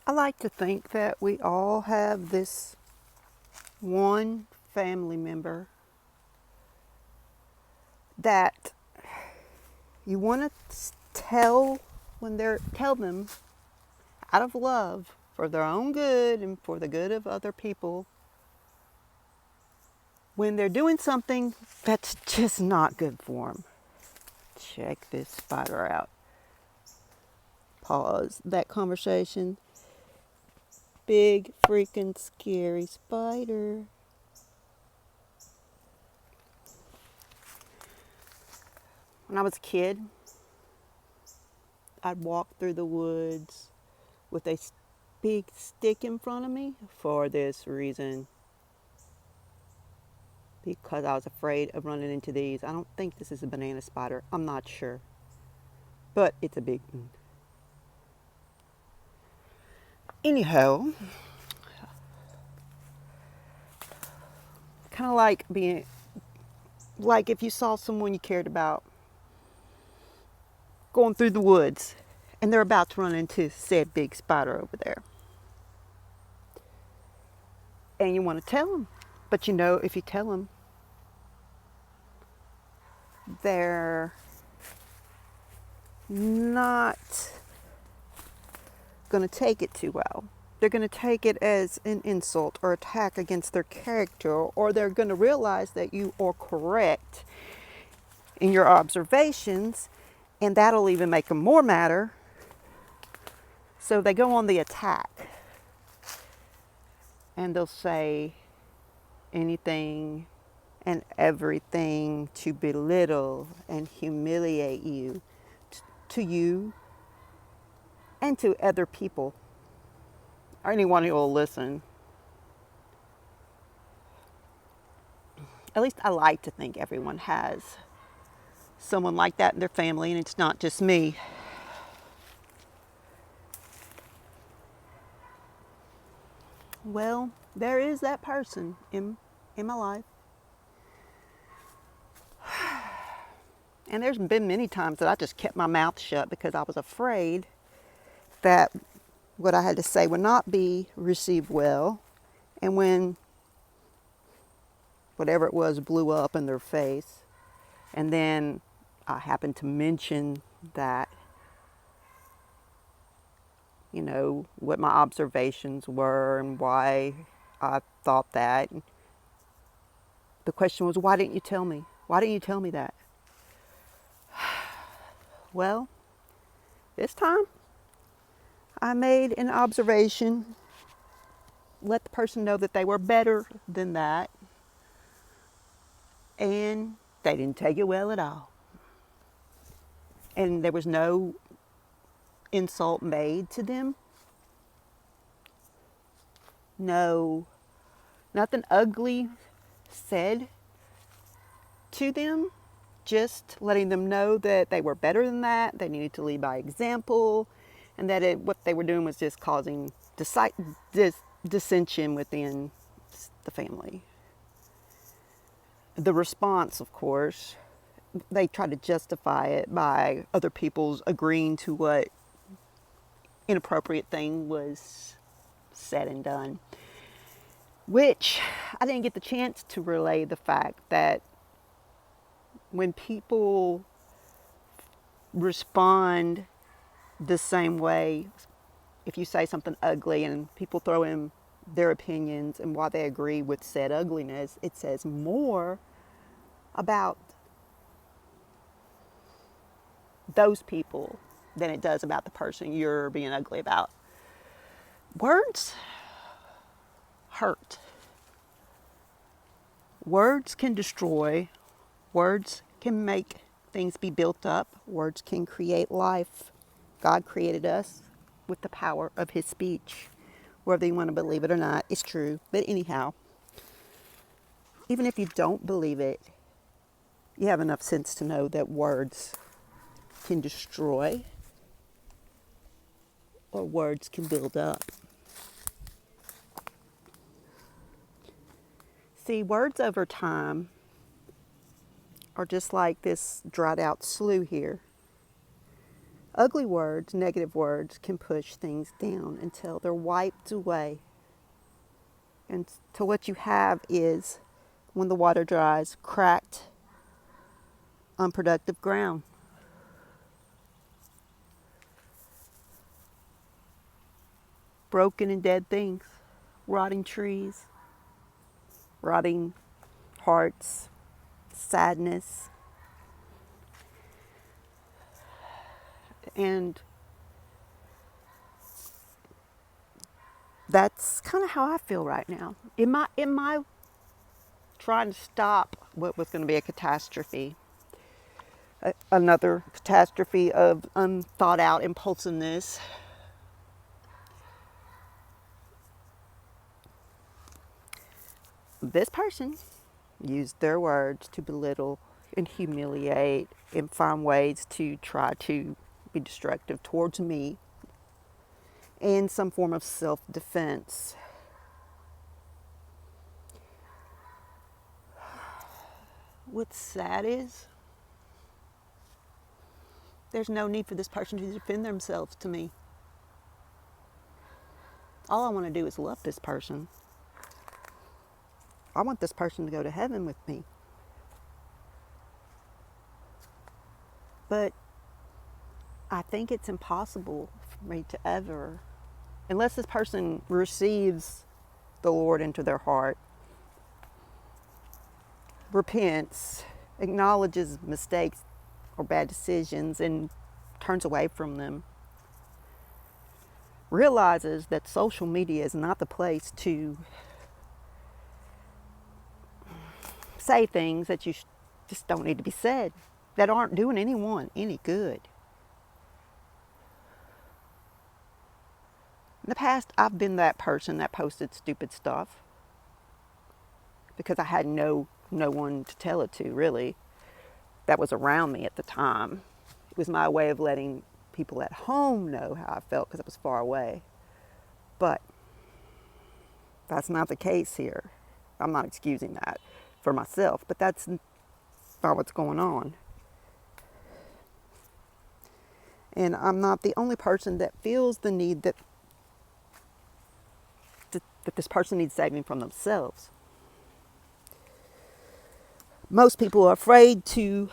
I like to think that we all have this one family member that you want to tell them out of love for their own good and for the good of other people when they're doing something that's just not good for them. Check this spider out. Pause that conversation. Big freaking scary spider. When I was a kid, I'd walk through the woods with a big stick in front of me for this reason. Because I was afraid of running into these. I don't think this is a banana spider. I'm not sure. But it's a big one. Anyhow, kind of like being, like if you saw someone you cared about going through the woods and they're about to run into said big spider over there. And you want to tell them. But you know, if you tell them, they're not going to take it too well. They're going to take it as an insult or attack against their character, or they're going to realize that you are correct in your observations, and that'll even make them more madder. So they go on the attack, and they'll say anything and everything to belittle and humiliate you, to you and to other people, or anyone who will listen. At least I like to think everyone has someone like that in their family, and it's not just me. Well, there is that person in my life. And there's been many times that I just kept my mouth shut because I was afraid that what I had to say would not be received well. And when whatever it was blew up in their face, and then I happened to mention that, you know, what my observations were and why I thought that. The question was, why didn't you tell me? Why didn't you tell me that? Well, this time I made an observation, let the person know that they were better than that, and they didn't take it well at all. And there was no insult made to them. No, nothing ugly said to them. Just letting them know that they were better than that. They needed to lead by example, and that what they were doing was just causing dissension within the family. The response, of course, they tried to justify it by other people's agreeing to what inappropriate thing was said and done, which I didn't get the chance to relay the fact that when people respond the same way, if you say something ugly and people throw in their opinions and why they agree with said ugliness, it says more about those people than it does about the person you're being ugly about. Words hurt. Words can destroy. Words can make things be built up. Words can create life. God created us with the power of his speech. Whether you want to believe it or not, it's true. But anyhow, even if you don't believe it, you have enough sense to know that words can destroy or words can build up. See, words over time are just like this dried out slough here. Ugly words, negative words, can push things down until they're wiped away. And to what you have is, when the water dries, cracked, unproductive ground. Broken and dead things, rotting trees, rotting hearts, sadness. And that's kind of how I feel right now. Am I trying to stop what was going to be a catastrophe? Another catastrophe of unthought out impulsiveness. This person used their words to belittle and humiliate and find ways to try to be destructive towards me in some form of self-defense. What's sad is there's no need for this person to defend themselves to me. All I want to do is love this person. I want this person to go to heaven with me. But I think it's impossible for me to ever, unless this person receives the Lord into their heart, repents, acknowledges mistakes or bad decisions, and turns away from them, realizes that social media is not the place to say things that you just don't need to be said, that aren't doing anyone any good. In the past, I've been that person that posted stupid stuff because I had no one to tell it to, really, that was around me at the time. It was my way of letting people at home know how I felt because I was far away. But that's not the case here. I'm not excusing that for myself, but that's not what's going on. And I'm not the only person that feels the need that this person needs saving from themselves. Most people are afraid to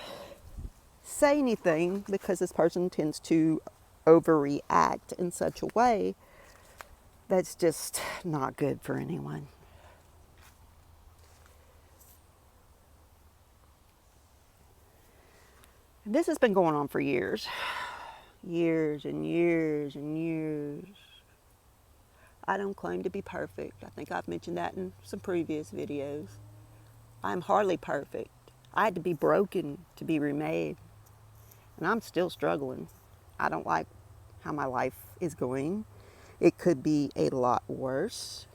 say anything because this person tends to overreact in such a way that's just not good for anyone. This has been going on for years. Years and years and years. I don't claim to be perfect. I think I've mentioned that in some previous videos. I'm hardly perfect. I had to be broken to be remade. And I'm still struggling. I don't like how my life is going. It could be a lot worse.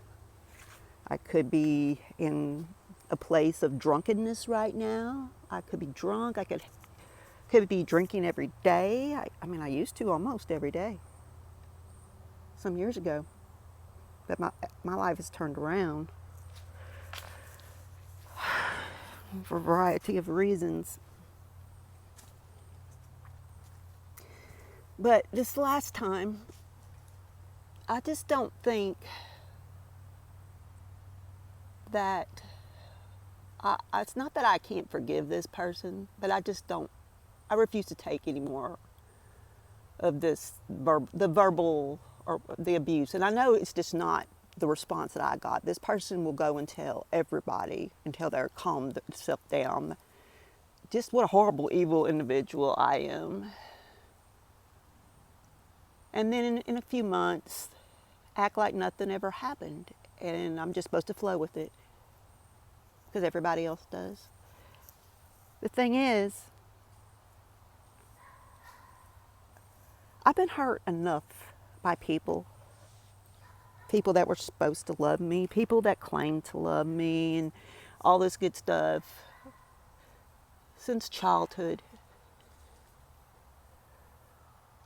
I could be in a place of drunkenness right now. I could be drunk. I could be drinking every day. I mean, I used to almost every day some years ago. But my life has turned around for a variety of reasons. But this last time, I just don't think that, it's not that I can't forgive this person, but I just don't, I refuse to take any more of this, the verbal or the abuse. And I know it's just not the response that I got. This person will go and tell everybody until they're calmed themselves down just what a horrible, evil individual I am. And then in a few months, act like nothing ever happened. And I'm just supposed to flow with it because everybody else does. The thing is, I've been hurt enough by people that were supposed to love me, people that claimed to love me, and all this good stuff since childhood.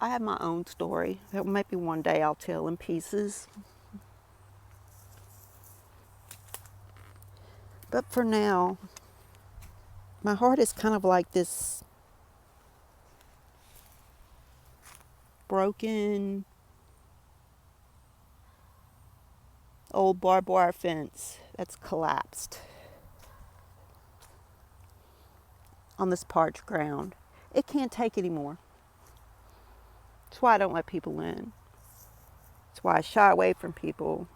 I have my own story that maybe one day I'll tell in pieces. But for now, my heart is kind of like this broken old barbed wire fence that's collapsed on this parched ground. It can't take anymore. That's why I don't let people in. That's why I shy away from people,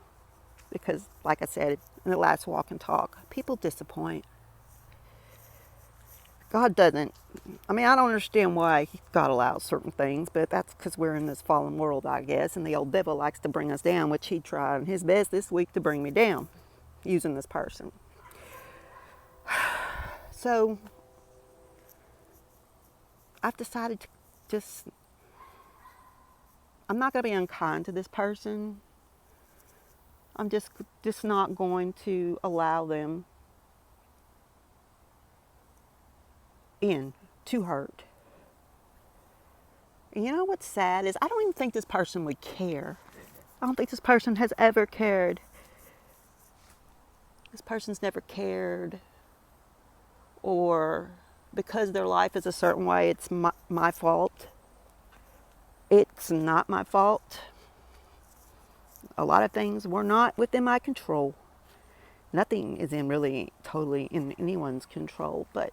because, like I said in the last walk and talk, people disappoint. God doesn't. I mean, I don't understand why God allows certain things, but that's because we're in this fallen world, I guess, and the old devil likes to bring us down, which he tried his best this week to bring me down using this person. So I've decided to just, I'm not going to be unkind to this person. I'm just not going to allow them in to hurt. And you know what's sad is I don't even think this person would care. I don't think this person has ever cared. This person's never cared, or because their life is a certain way, it's my fault. It's not my fault. A lot of things were not within my control. Nothing is really totally in anyone's control, but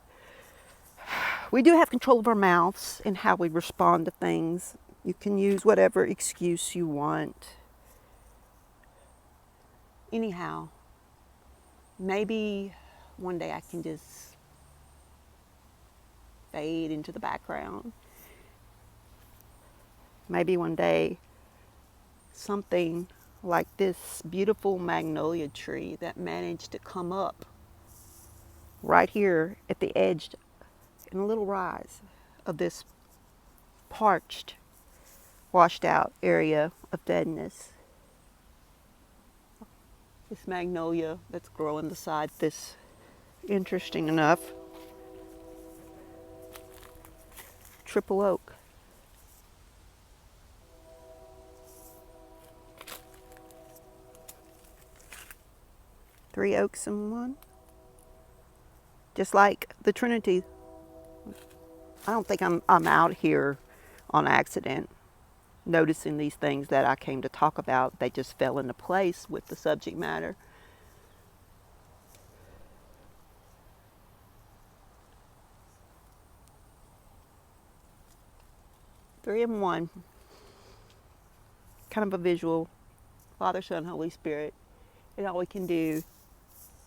we do have control of our mouths and how we respond to things. You can use whatever excuse you want. Anyhow, maybe one day I can just fade into the background. Maybe one day something like this beautiful magnolia tree that managed to come up right here at the edge in a little rise of this parched, washed out area of deadness. This magnolia that's growing beside this, interesting enough, triple oak. Three oaks in one. Just like the Trinity. I don't think I'm out here on accident noticing these things that I came to talk about. They just fell into place with the subject matter. Three in one. Kind of a visual. Father, Son, Holy Spirit. And all we can do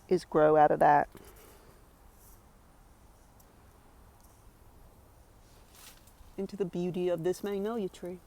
is grow out of that. Into the beauty of this magnolia tree.